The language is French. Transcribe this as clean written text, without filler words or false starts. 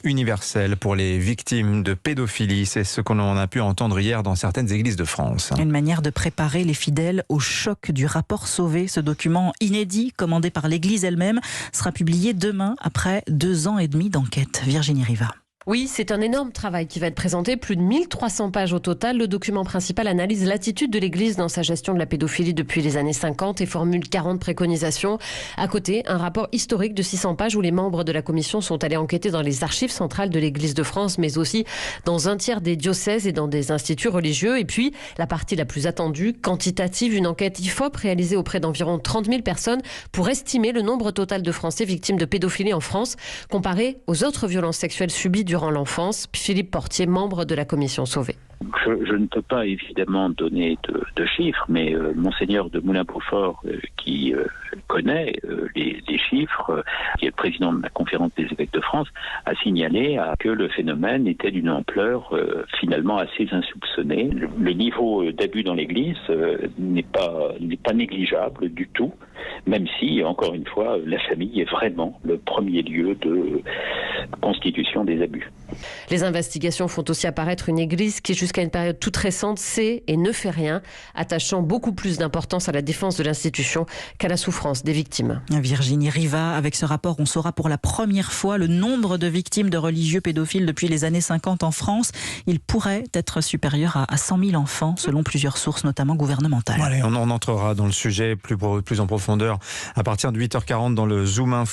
Universel pour les victimes de pédophilie. C'est ce qu'on a pu entendre hier dans certaines églises de France. Une manière de préparer les fidèles au choc du rapport Sauvé. Ce document inédit, commandé par l'Église elle-même, sera publié demain après 2 ans et demi d'enquête. Virginie Riva. Oui, c'est un énorme travail qui va être présenté, plus de 1300 pages au total. Le document principal analyse l'attitude de l'Église dans sa gestion de la pédophilie depuis les années 50 et formule 40 préconisations. À côté, un rapport historique de 600 pages où les membres de la commission sont allés enquêter dans les archives centrales de l'Église de France, mais aussi dans un tiers des diocèses et dans des instituts religieux. Et puis, la partie la plus attendue, quantitative, une enquête IFOP réalisée auprès d'environ 30 000 personnes pour estimer le nombre total de Français victimes de pédophilie en France, comparé aux autres violences sexuelles subies durant l'enfance. Philippe Portier, membre de la commission Sauvé. Je ne peux pas évidemment donner de chiffres, mais Monseigneur de Moulin-Beaufort, qui connaît les chiffres, qui est le président de la conférence des évêques de France, a signalé que le phénomène était d'une ampleur finalement assez insoupçonnée. Le niveau d'abus dans l'Église n'est pas négligeable du tout, même si, encore une fois, la famille est vraiment le premier lieu de constitution des abus. Les investigations font aussi apparaître une Église qui, jusqu'à une période toute récente, sait et ne fait rien, attachant beaucoup plus d'importance à la défense de l'institution qu'à la souffrance des victimes. Virginie Riva, avec ce rapport, on saura pour la première fois le nombre de victimes de religieux pédophiles depuis les années 50 en France. Il pourrait être supérieur à 100 000 enfants, selon plusieurs sources, notamment gouvernementales. Allez, on entrera dans le sujet plus en profondeur à partir de 8h40 dans le Zoom Info.